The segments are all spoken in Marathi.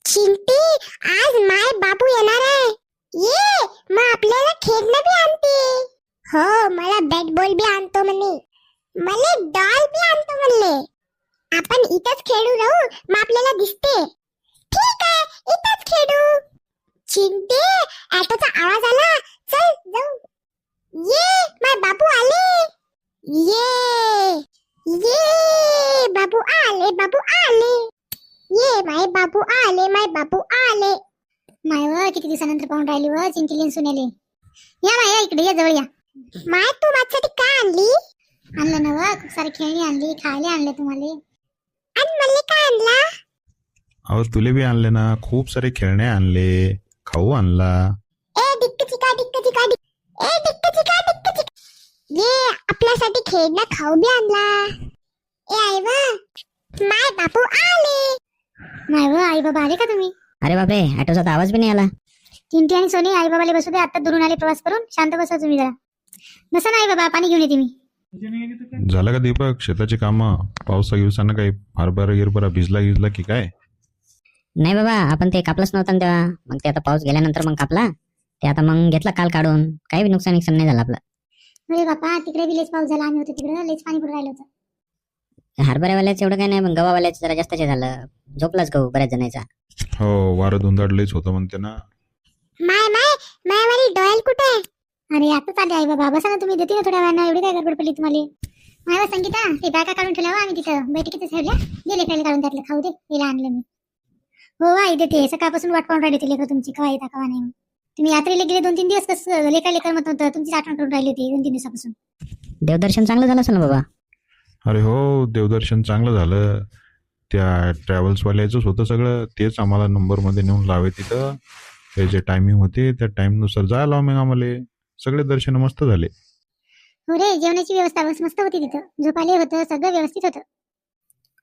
चिंटी, आज माय बाबू येणार आहे. ये मग आपल्याला खेळणं बी आणते. हो, मला बॅट बॉल बी आणतो म्हणे, मला डॉल बी आणतो म्हणले. आपण इथंच खेळू राहू, मग आपल्याला दिसते. ठीक आहे, इथंच खेळू. चिंटी, ऑटोचा आवाज आला, चल जाऊ. ये माय बाबू आले. ये ये बाबू आले, बाबू आले. ये माय बाबू आले, माय बाबू आले. माय व किती दिवसानंतर पाहून राहिली व चिंचिलीन सुनेले. या माय इकडे या जवळ या. माय तू माझ्यासाठी काय आणली? आणलं ना व, खूप सारी खेळणी आणली, खायला आणले तुम्हाला. आणि मला काय आणला? अहो तुले बी आणले ना, खूप सारे खेळणे आणले, खाऊ आणला. ए डिक्क चिका डिक्क चिका डिक्क. ए डिक्क चिका डिक्क चिका. ये आपल्यासाठी खेळणं खाऊ बी आणला. ए आई वा, माय बापू आले. माय व आई बाबा आले का तुम्ही? अरे बापरे, ऑटोचा तर आवाज बी नाही आला. चिंटी आणि सोनी आई बाबाला बसू दे, आता दुरून आले प्रवास करून. शांत बसा तुम्ही जरा. नसा ना आई बाबा, पाणी घेऊन येते मी. झालं का दीपक शेताची कामं? पावसा दिवसानं काही हरभरा गिरभरा भिजला की काय? नाही बाबा, आपण ते कापलंच नव्हतं ना तेव्हा. मग ते आता पाऊस गेल्यानंतर मग कापला ते, आता मग घेतला काल काढून. काही बी नुकसान नाही झालं आपलं. अरे बापा, तिकडे बी लेच पाऊस झाला, आम्ही होतो तिकडे लेच पाणी पडून राहिलं होतं. हरभऱ्यावाल्याचं एवढं काही नाही, पण गव्हावाल्याचं जरा जास्तच झालं. झोपलाच गहू बऱ्याच जणांचा. हो, वारं धुंदाडलेच होतं म्हणते ना. माय माय माय वाली डॉयल कुठे आहे? अरे आता आले आई बाबा, बसा ना तुम्ही, देते ना थोड्या वेळानं. एवढी काय गडबड पडली तुम्हाला? माय संगीता, ते बॅगा काढून ठेवल्या आम्ही तिथं बैठकीतच ठेवल्या. गेले खायला काढून त्यातलं खाऊ दे, याला आणलं मी. हो आई देते, सकाळपासून वाट पाहून राहिली ते लेकर तुमची, कवा येता कवा नाही. तुम्ही यात्रेला गेले 2-3 दिवस, कसं लेकर म्हणत होतं, तुमची आठवण करून राहिली होती 2-3 दिवसापासून. देवदर्शन चांगलं झालं असेल ना बाबा? अरे हो, देवदर्शन चांगलं झालं. त्या ट्रॅव्हल्सवाल्याचंच होतं सगळं. तेच आम्हाला नंबरमध्ये नेऊन लावे तिथं. ते जे टायमिंग होते त्या टाइमनुसार जायला मग आम्हाला. सगळे दर्शन मस्त झाले. हो रे, जेवणाची व्यवस्था बस मस्त होती तिथं. झोपाले होतं, सगळं व्यवस्थित होतं.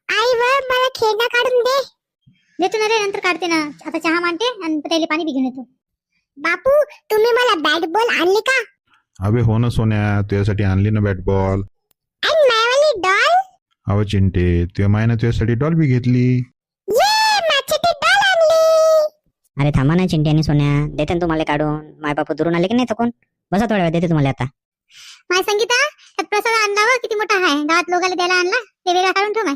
आई वा, मला खेळणं काढून दे. देतो ना रे, नंतर काढते ना. आता चहा मांडते आणि त्याला पाणी बी घेऊन येतो. बापू, तुम्ही मला बॅट बॉल आणले का? अबे हो ना सोन्या, तुझ्यासाठी आणली ना बॅट बॉल. आणि माय वाली डॉल? अहो चिंटे, तुझ्या मायनं तुझ्यासाठी डॉल बी घेतली. ये माझ्यासाठी डॉल आणली. अरे थांबा ना चिंटी आणि सोन्या, देते ना तुम्हाला काढून. माय बापू दुरून आले की नाही थकून? बसा थोड्या वेळ, देते तुम्हाला आता. माय संगीता, त्यात प्रसाद आणला व, किती मोठा आहे. गावात लोकांना द्यायला आणला, ते वेगळा काढून ठेव माय.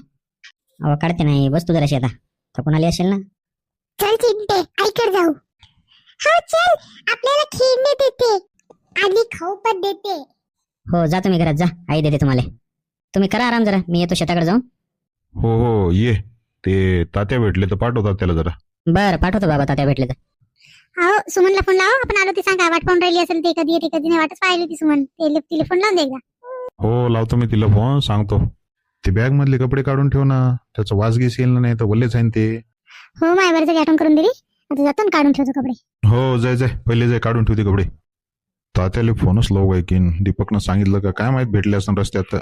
अहो काढते नाही, बस तू जराशी आता. थकून आली असेल ना. चल चिंटे, आईकडे जाऊ. हो चल, आपल्याला खेळणे देते आणि खाऊ पण देते. हो जा तुम्ही घरात जा, आई देते तुम्हाला. तुम्ही करा आराम जरा, मी येतो शेताकडे जाऊन. हो हो ये. ते तात्या भेटले तर पाठवतात त्याला जरा. बरं पाठवतो बाबा, तात्या भेटले तर. हो, सुमनला फोन लावा. आपण आलो ते सांगा, वाट पाहून राहिली असेल ते. कधी येते कधी नाही, वाटच पाहिली ती सुमन. तिला फोन लावून दे एकदा. हो लावतो मी तिला फोन, सांगतो. ते बॅग मधले कपडे काढून ठेव ना, त्याचा वास घेस येईल ना, नाही तर वल्लेच आहे ते. हो माय, बरं आठवण करून दिली. आता जातो ना काढून ठेवतो कपडे. हो जाय पहिले जाय, काढून ठेवते कपडे. तात्याला फोनच लावू काय की दीपकनं सांगितलं का काय माहित, भेटले असं रस्त्यात.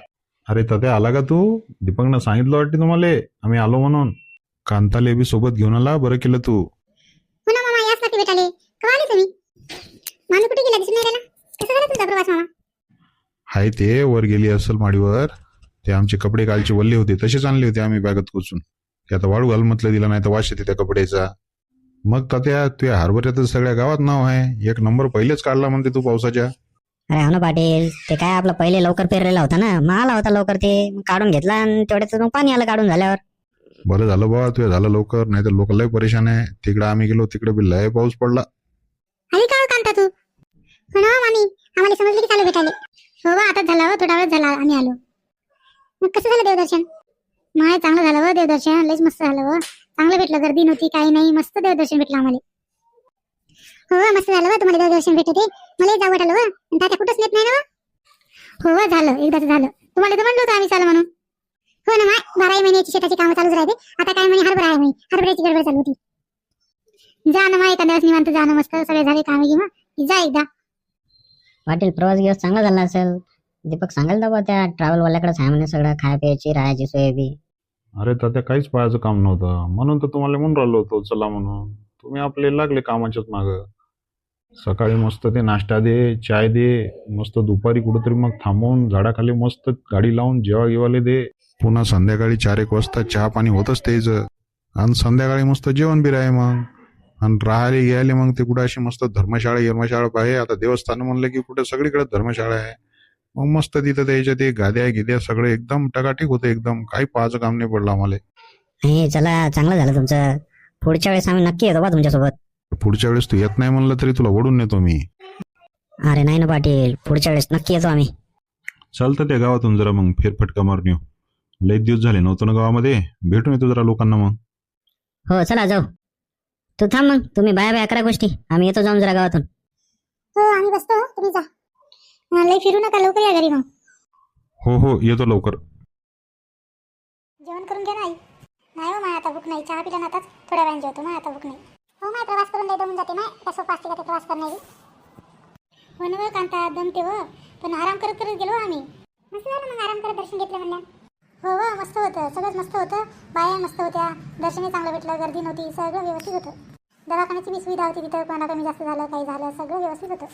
अरे तात्या आला का तू? दीपकनं सांगितलं वाटते तुम्हाला आम्ही आलो म्हणून. कांताले बी सोबत घेऊन आला, बरं केलं तू. हो ना मामा, याच नक्की भेटाले. कवा आले तुम्ही? माणूस कुठे गेला, दिसून नाही राहिला. कसा झाला तुमचा प्रवास मामा? हाय ते वर गेली असेल माडीवर. ते आमचे कपडे कालचे वल्ले होते, तसेच आणले होते आम्ही बॅगात कोचून. ते आता वाळू घाल म्हटलं, दिला नाही तर वास येते त्या कपड्याचा. मग तात्या तुझ्या हरभऱ्यातच सगळ्या गावात नाव आहे, 1 नंबर पहिलेच काढला म्हणते तू पावसाच्या. अरे हो ना पाटील, ते काय आपलं पहिले लवकर पेरलेला होता ना, मग आला होता लवकर. ते मग काढून घेतला आणि तेवढ्याच मग पाणी आलं काढून झाल्यावर. बरं झालं बाबा तुझ्या झालं लवकर, नाही तर लोक लय परेशान आहे. तिकडे आम्ही गेलो, तिकडे बी लय पाऊस पडला. आली का कांता तू? हो ना मामी, आम्हाला समजलं की चालू भेटाले. हो बा, आता झाला हो, थोडा वेळ झाला आम्ही आलो. मग कसं झालं देवदर्शन? माय चांगलं झालं व देवदर्शन, लयच मस्त झालं व. चांगलं भेटलं, गर्दी नव्हती, काही नाही, मस्त देवदर्शन भेटलं आम्हाला. हो मस्त झालं व, तुम्हाला देवदर्शन भेटते. मला जाऊ वाटलं व, तात्या कुठंच नेत नाही ना. हो व, झालं एकदाच झालं. तुम्हाला तर म्हणलं होतं आम्ही चालू म्हणून. हो ना माय, 12 महिन्याची शेताची कामं चालूच राहते. आता काय म्हणे हरभरा आहे, म्हणे हरभऱ्याची गडबड चालू होती. जा ना माय, एखाद्या वेळेस निवांत जा ना, मस्त सगळे झाले कामं घेऊन जा एकदा. पाटील प्रवास गिवास चांगला झाला असेल. दीपक सांगायला बाबा, त्या ट्रॅव्हलवाल्याकडेच आहे म्हणे सगळं, खाय प्यायची राहायची सोय बी. अरे तात्या काहीच पाहायचं काम नव्हतं, म्हणून तर तुम्हाला म्हणून राहिलो होतो चला म्हणून. तुम्ही आपले लागले कामाच्याच मागं. सकाळी मस्त ते नाश्ता दे, चाय दे, मस्त दुपारी कुठेतरी मग थांबवून झाडाखाली मस्त गाडी लावून जेवा गिवाले दे. पुन्हा संध्याकाळी 4-1 वाजता चहा पाणी होतच तेच. आणि संध्याकाळी मस्त जेवण बी राहे मग. आणि राहायला घ्यायला मग ते कुठं अशी मस्त धर्मशाळा आहे. आता देवस्थान म्हणलं की कुठं सगळीकडे धर्मशाळा आहे. मग मस्त तिथं त्याच्या ते गाद्या गिद्या सगळं एकदम टकाटिक होतं. एकदम काही पाहायचं काम नाही पडलं आम्हाला. हे चला, चांगलं झालं तुमचं. पुढच्या वेळेस आम्ही नक्की येतो बा तुमच्यासोबत. पुढच्या वेळेस तू येत नाही म्हणलं तरी तुला ओढून नेतो मी. अरे नाही ना पाटील, पुढच्या वेळेस नक्की येतो आम्ही. चालतं त्या गावातून जरा मग फेरफटका मारून येऊ. लई दिवस झाले नव्हतं ना गावामध्ये. भेटून येतो जरा लोकांना मग. हो चला जाऊ. तू थांब मग, तुम्ही बाया करा गोष्टी, आम्ही येतो जाऊन जरा गावातून. हो आम्ही बसतो, तुम्ही जा. लई फिरू नका, लवकर या घरी मग. हो येतो लवकर. जेवण करून घ्या ना आई. नाही हो माय आता भूक नाही. चहा पिला ना आताच, थोड्या वेळाने जेवतो. माय आता भूक नाही. हो माय प्रवास करून लई दमून जाते. माय त्या सोपा असते का ते प्रवास करण्याची. हो ना कांता, दमते हो. पण आराम करत करत गेलो आम्ही. मस्त झालं मग आराम करत दर्शन घेतलं म्हणल्या. हो मस्त होतं, सगळंच मस्त होतं. बाया मस्त होत्या, दर्शनही चांगलं भेटलं, गर्दी नव्हती, सगळं व्यवस्थित होतं. दवाखान्याची बी सुविधा होती तिथं. कोणा कमी जास्त झालं, काही झालं, सगळं व्यवस्थित होतं.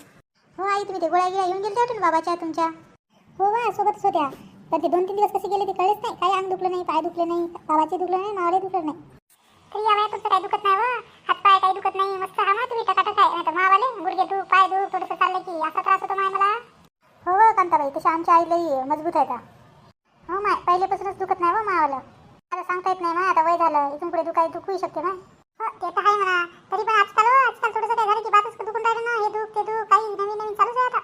हो आई, तुम्ही ते गोळ्या गिळ्या येऊन गेले होते ना बाबाच्या तुमच्या. हो बा सोबतच होत्या. पण ते 2-3 दिवस कसे गेले ते कळेच नाही. काही अंग दुखलं नाही, पाय दुखले नाही, बाबाचे दुखलं नाही, मावळे दुखलं नाही. तरी या वयात तुमचं काही दुखत नाही हो. हातपाय काही दुखत नाही. मस्त हा ना तुम्ही टकाटक आहे. नाही तर मावाले गुडघे दुख, पाय दुख, थोडंसं चाललं की असा त्रास होतो माय मला. हो कांताबाई, तशी आमच्या आई लई मजबूत आहे का. हो माय पहिल्यापासूनच दुखत नाही हो मावाला. आता सांगता येत नाही माय, आता वय झालं, इथून पुढे काही दुखू शकते माय. हो ते तर आहे म्हणा. तरी पण आजकाल थोडंसं काय झालं की बातच दुखून राहिलं ना. हे दुख ते दुख काही नवीन चालूच आहे आता.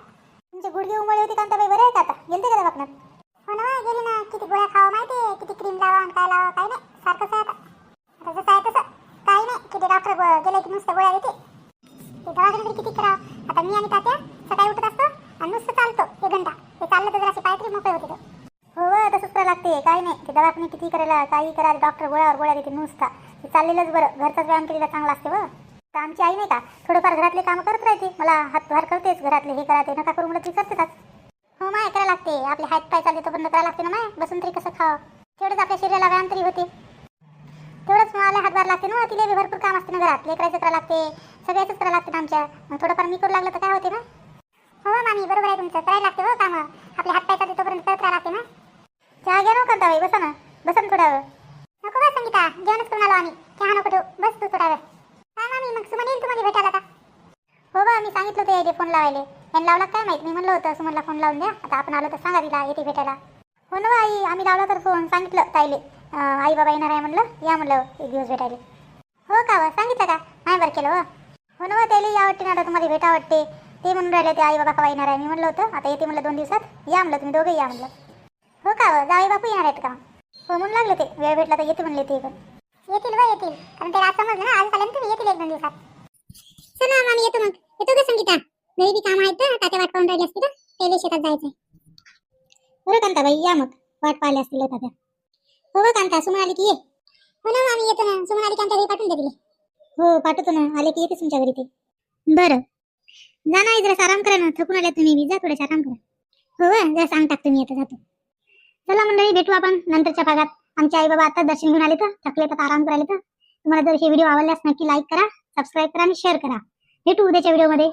तुमचे गुडघे उमळले होते कांताबाई, बरं आहे का आता? गेलते का दवाखान्यात? हो ना गेली ना. किती गोळ्या खावा माहिती आहे, किती क्रीम लावा आणि काय लावा, काही नाही सारखंच आहे आता जसं आहे तसं. काही नाही, किती डॉक्टर गेले की नुसतं गोळ्या देते. ते दवाखान्यात किती करावं. आता मी आणि तात्या सकाळी उठत असतो आणि नुसतं चालतो 1 घंटा. ते चाललं तर जराशी पाय तरी मोकळे होते. हो तसंच करावं लागते. काही नाही, ते दवाखाने किती करायला काही करा, डॉक्टर गोळ्या देते नुसता. ते चाललेलंच बरं. घरचाच व्यायाम केलेला चांगला असते व. तर आमची आई नाही का थोडंफार घरातले कामं करत राहते. मला हातभार करतेच, घरातले हे करा ते नका करू म्हणलं ती करतेच. हो माय करायला लागते. आपले हात पाय चालले तोपर्यंत करायला लागते ना माय. बसून तरी कसं खावं. तेवढंच आपल्या शरीराला व्यायाम तरी होते. तेवढंच मला हातभार लागते ना. तिला भरपूर काम असते ना घरात. लेकरायचं करायला लागते, सगळ्याच करायला लागते ना आमच्या. मग थोडंफार मी करू लागलं तर काय होते ना. हो मामी बरोबर आहे तुमचं, करायला लागते हो कामं. आपले हात पाय चालले तोपर्यंत करत राहायला लागते ना. चहा घ्या ना कांताबाई, बसा ना थोडा वेळ. नको बा संगीता, जेवणच करून आलो आम्ही. चहा नको ठेवू, बस तू थोडा वेळ. काय मामी मग सुमन येईल तुम्हाला भेटायला का? हो बा मी सांगितलं होतं यायले फोन लावायले. यांनी लावला काय माहित. मी म्हणलं होतं सुमनला फोन लावून द्या, आता आपण आलो तर सांगा तिला येते भेटायला. हो ना आई, आम्ही लावला तर फोन, सांगितलं ताईले आई बाबा येणार आहे म्हणलं, या म्हणलं 1 दिवस भेटायला. हो का व सांगितलं का? नाही बरं केलं हो ना. त्याला या वाटते ना आता तुम्हाला भेटा वाटते. ते म्हणून राहिले ते आई बाबा केव्हा येणार आहे. मी म्हणलं होतं आता येते म्हणलं 2 दिवसात, या म्हणलं तुम्ही दोघे या म्हणलं. हो का व जावई बापू येणार आहेत का? हो म्हणून लागले ते, वेळ भेटला तर येते म्हणले ते पण. येतील व येतील, कारण ते आज समजलं ना, आज आल्यानंतर तुम्ही येतील 1-2 दिवसात. चला मामी येतो मग. येतो का संगीता? घरी बी काम आहेत तर तात्या वाट पाहून राहिली असते ना, तेले शेतात जायचंय. बरं कांताबाई या मग, वाट पाहिली असतील तात्या. हो व कांता, सुमन आली की ये. हो ना मामी येतो ना. सुमन आली की आमच्या घरी पाठवून द्या तिला. हो पाठवतो ना, आले की येते तुमच्या घरी ते. बरं जा ना, जरा आराम करा ना, थकून आल्या तुम्ही बी, जा थोडासा आराम करा. हो जरा सांग टाकतो मी, येतो जातो. चला मंडळी, भेटू आपण नंतरच्या भागात. आमचे आई बाबा आता दर्शन घेऊन आले तर थकले तर आराम करायला तर. तुम्हाला जर हे व्हिडिओ आवडल्यास नक्की लाईक करा, सबस्क्राईब करा आणि शेअर करा. भेटू उद्याच्या व्हिडिओमध्ये.